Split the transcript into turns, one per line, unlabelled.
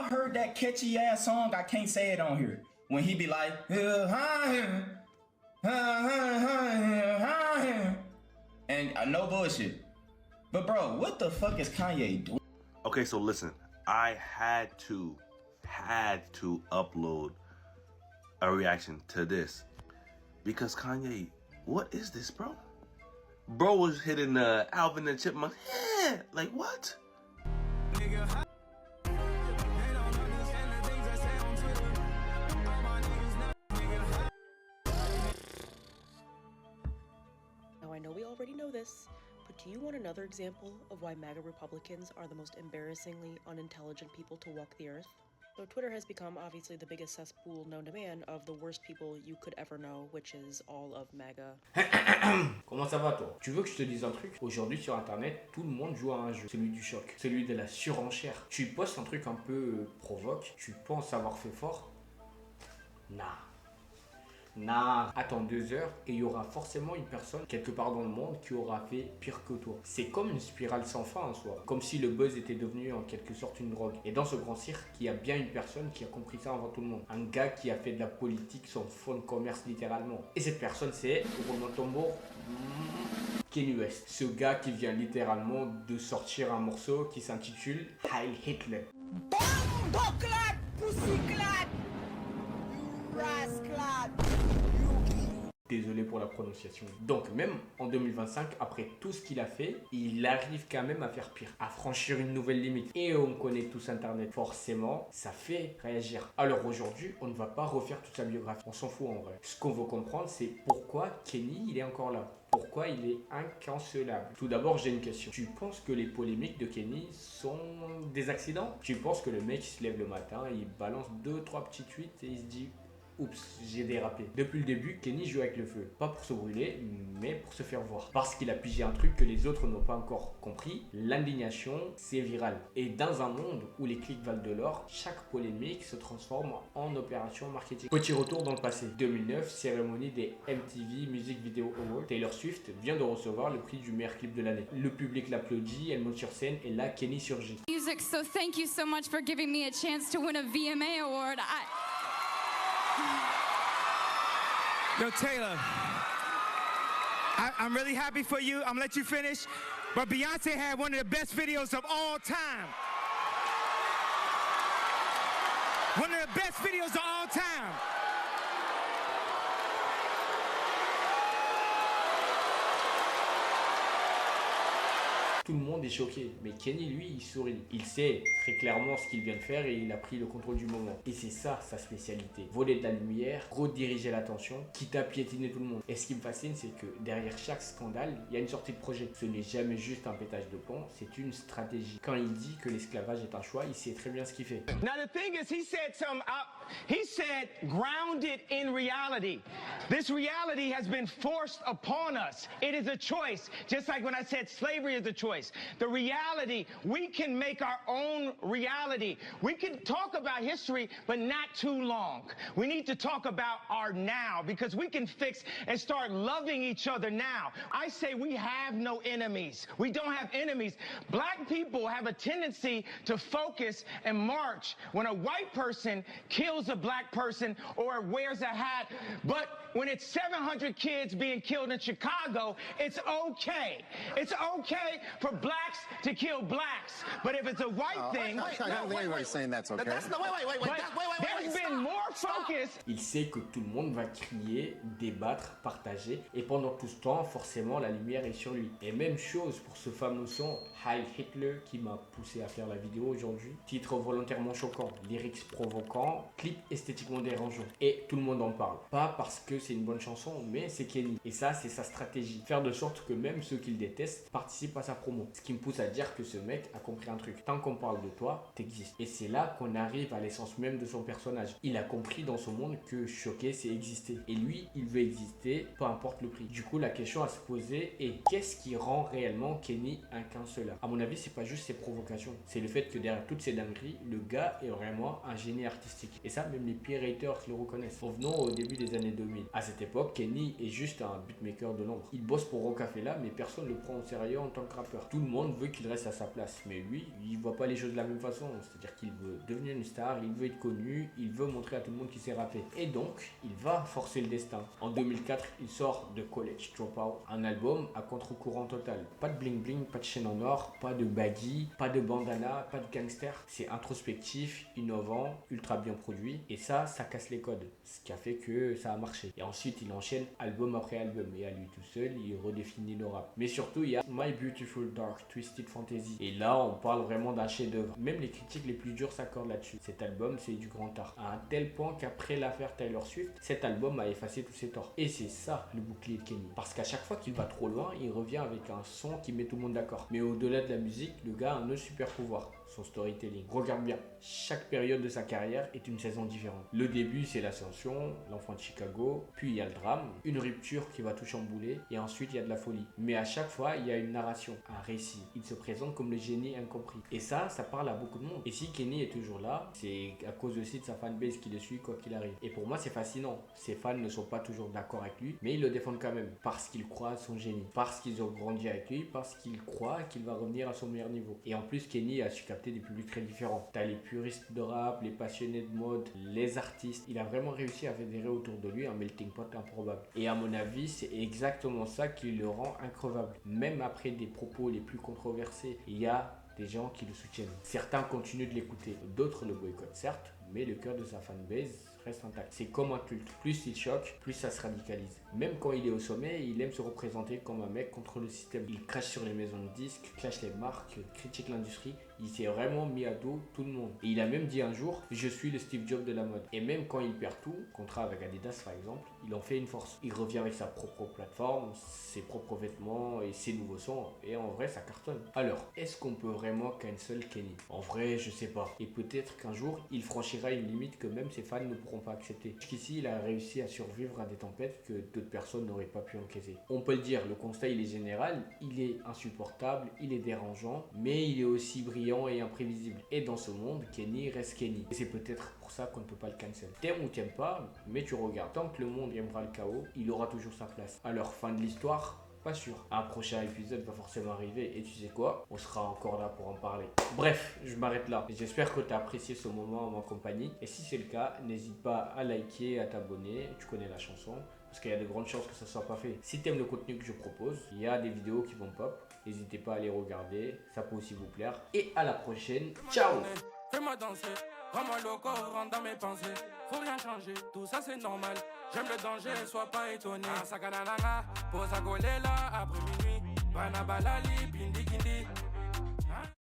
heard that catchy ass song, I can't say it on here. When he be like, and no bullshit. But bro, what the fuck is Kanye doing?
Okay, so listen, I had to upload a reaction to this because Kanye, what is this, bro? Bro was hitting Alvin and Chipmunk. Yeah, like what?
Now I know we already know this, but do you want another example of why MAGA Republicans are the most embarrassingly unintelligent people to walk the earth? So Twitter has become obviously the biggest cesspool known to man of the worst people you could ever know, which is all of MAGA.
Comment ça va toi? Tu veux que je te dise un truc? Aujourd'hui sur internet, tout le monde joue à un jeu, celui du choc, celui de la surenchère. Tu postes un truc un peu provoque, tu penses avoir fait fort? Nah, attends 2 heures et il y aura forcément une personne quelque part dans le monde qui aura fait pire que toi. C'est comme une spirale sans fin en soi, comme si le buzz était devenu en quelque sorte une drogue. Et dans ce grand cirque, il y a bien une personne qui a compris ça avant tout le monde. Un gars qui a fait de la politique son fonds de commerce littéralement. Et cette personne c'est, roulement de tambour, Kanye West. Ce gars qui vient littéralement de sortir un morceau qui s'intitule Heil Hitler.
Bomboclad, pussyclad, rasclad.
Désolé pour la prononciation. Donc même en 2025, après tout ce qu'il a fait, il arrive quand même à faire pire, à franchir une nouvelle limite. Et on connaît tous Internet. Forcément, ça fait réagir. Alors aujourd'hui, on ne va pas refaire toute sa biographie. On s'en fout en vrai. Ce qu'on veut comprendre, c'est pourquoi Kanye, il est encore là. Pourquoi il est incancelable? Tout d'abord, j'ai une question. Tu penses que les polémiques de Kanye sont des accidents? Tu penses que le mec il se lève le matin, il balance 2-3 petits tweets et il se dit oups, j'ai dérapé. Depuis le début, Kanye joue avec le feu. Pas pour se brûler, mais pour se faire voir. Parce qu'il a pigé un truc que les autres n'ont pas encore compris. L'indignation, c'est viral. Et dans un monde où les clics valent de l'or, chaque polémique se transforme en opération marketing. Petit retour dans le passé. 2009, cérémonie des MTV Music Video Awards. Taylor Swift vient de recevoir le prix du meilleur clip de l'année. Le public l'applaudit, elle monte sur scène et là, Kanye surgit.
Music, so thank you so much for giving me a chance to win a VMA award.
Yo, Taylor, I'm really happy for you. I'm gonna let you finish. But Beyonce had one of the best videos of all time. One of the best videos of all time.
Tout le monde est choqué, mais Kanye lui il sourit. Il sait très clairement ce qu'il vient de faire et il a pris le contrôle du moment. Et c'est ça sa spécialité, voler de la lumière, rediriger l'attention, quitte à piétiner tout le monde. Et ce qui me fascine, c'est que derrière chaque scandale, il y a une sortie de projet. Ce n'est jamais juste un pétage de plomb, c'est une stratégie. Quand il dit que l'esclavage est un choix, il sait très bien ce qu'il fait.
Now the thing is, he said grounded in reality. This reality has been forced upon us. It is a choice, just like when I said slavery is a choice. The reality, we can make our own reality. We can talk about history, but not too long. We need to talk about our now, because we can fix and start loving each other now. I say we have no enemies. We don't have enemies. Black people have a tendency to focus and march when a white person kills a black person or wears a hat. But when it's 700 kids being killed in Chicago, it's okay. It's okay for blacks to kill blacks. But if it's a white thing...
I don't think anybody's saying that's okay.
There's been more focus.
Il sait que tout le monde va crier, débattre, partager. Et pendant tout ce temps, forcément, la lumière est sur lui. Et même chose pour ce fameux son Heil Hitler qui m'a poussé à faire la vidéo aujourd'hui. Titre volontairement choquant, lyrics provoquants, clip esthétiquement dérangeant. Et tout le monde en parle. Pas parce que c'est une bonne chanson, mais c'est Kanye. Et ça, c'est sa stratégie. Faire de sorte que même ceux qui le détestent participent à sa promo. Ce qui me pousse à dire que ce mec a compris un truc. Tant qu'on parle de toi, t'existes. Et c'est là qu'on arrive à l'essence même de son personnage. Il a compris dans ce monde que choquer, c'est exister. Et lui, il veut exister, peu importe le prix. Du coup, la question à se poser est qu'est-ce qui rend réellement Kanye incancelable? À mon avis, c'est pas juste ses provocations. C'est le fait que derrière toutes ces dingueries, le gars est vraiment un génie artistique. Et ça, même les pires haters le reconnaissent. Revenons au début des années 2000. À cette époque, Kanye est juste un beatmaker de l'ombre. Il bosse pour Rockefeller, mais personne ne le prend au sérieux en tant que rappeur. Tout le monde monde veut qu'il reste à sa place. Mais lui, il voit pas les choses de la même façon. C'est-à-dire qu'il veut devenir une star, il veut être connu, il veut montrer à tout le monde qu'il sait rapper. Et donc, il va forcer le destin. En 2004, il sort de College Dropout, un album à contre-courant total. Pas de bling bling, pas de chaîne en or, pas de baggy, pas de bandana, pas de gangster. C'est introspectif, innovant, ultra bien produit. Et ça casse les codes. Ce qui a fait que ça a marché. Et ensuite, il enchaîne album après album. Et à lui tout seul, il redéfinit le rap. Mais surtout, il y a My Beautiful Dark Twisted Fantasy. Et là, on parle vraiment d'un chef-d'œuvre. Même les critiques les plus dures s'accordent là-dessus. Cet album, c'est du grand art. À un tel point qu'après l'affaire Taylor Swift, cet album a effacé tous ses torts. Et c'est ça le bouclier de Kenny. Parce qu'à chaque fois qu'il va trop loin, il revient avec un son qui met tout le monde d'accord. Mais au-delà de la musique, le gars a un autre super pouvoir. Son storytelling. Regarde bien, chaque période de sa carrière est une saison différente. Le début, c'est l'ascension, l'enfant de Chicago, puis il y a le drame, une rupture qui va tout chambouler, et ensuite il y a de la folie. Mais à chaque fois, il y a une narration, un récit. Il se présente comme le génie incompris. Et ça parle à beaucoup de monde. Et si Kenny est toujours là, c'est à cause aussi de sa fanbase qui le suit quoi qu'il arrive. Et pour moi, c'est fascinant. Ses fans ne sont pas toujours d'accord avec lui, mais ils le défendent quand même, parce qu'ils croient à son génie, parce qu'ils ont grandi avec lui, parce qu'ils croient qu'il va revenir à son meilleur niveau. Et en plus, Kenny a su capter des publics très différents. T'as les puristes de rap, les passionnés de mode, les artistes. Il a vraiment réussi à fédérer autour de lui un melting pot improbable. Et à mon avis, c'est exactement ça qui le rend increvable. Même après des propos les plus controversés, il y a des gens qui le soutiennent. Certains continuent de l'écouter, d'autres le boycottent certes, mais le cœur de sa fanbase reste intact. C'est comme un culte. Plus il choque, plus ça se radicalise. Même quand il est au sommet, il aime se représenter comme un mec contre le système. Il crache sur les maisons de disques, clash les marques, critique l'industrie. Il s'est vraiment mis à dos tout le monde. Et il a même dit un jour, je suis le Steve Jobs de la mode. Et même quand il perd tout, contrat avec Adidas par exemple, il en fait une force. Il revient avec sa propre plateforme, ses propres vêtements et ses nouveaux sons. Et en vrai, ça cartonne. Alors, est-ce qu'on peut vraiment cancel Kenny? En vrai, je sais pas. Et peut-être qu'un jour, il franchira une limite que même ses fans ne pourront pas accepter. Jusqu'ici, il a réussi à survivre à des tempêtes que d'autres personnes n'auraient pas pu encaisser. On peut le dire, le constat il est général, il est insupportable, il est dérangeant, mais il est aussi brillant et imprévisible. Et dans ce monde, Kenny reste Kenny. Et c'est peut-être pour ça qu'on ne peut pas le cancel. T'aimes ou t'aimes pas, mais tu regardes. Tant que le monde aimera le chaos, il aura toujours sa place. Alors, fin de l'histoire, pas sûr. Un prochain épisode va forcément arriver et tu sais quoi, on sera encore là pour en parler. Bref, je m'arrête là. J'espère que tu as apprécié ce moment en ma compagnie. Et si c'est le cas, n'hésite pas à liker, à t'abonner. Tu connais la chanson. Parce qu'il y a de grandes chances que ça ne soit pas fait. Si tu aimes le contenu que je propose, il y a des vidéos qui vont pop. N'hésitez pas à les regarder, ça peut aussi vous plaire. Et à la prochaine, ciao!
Fais-moi danser, rends-moi le corps, rentre dans mes pensées. Faut rien changer, tout ça c'est normal. J'aime le danger, sois pas étonné. Sakanananga, pose à là après minuit. Banabalali, bindi kindi.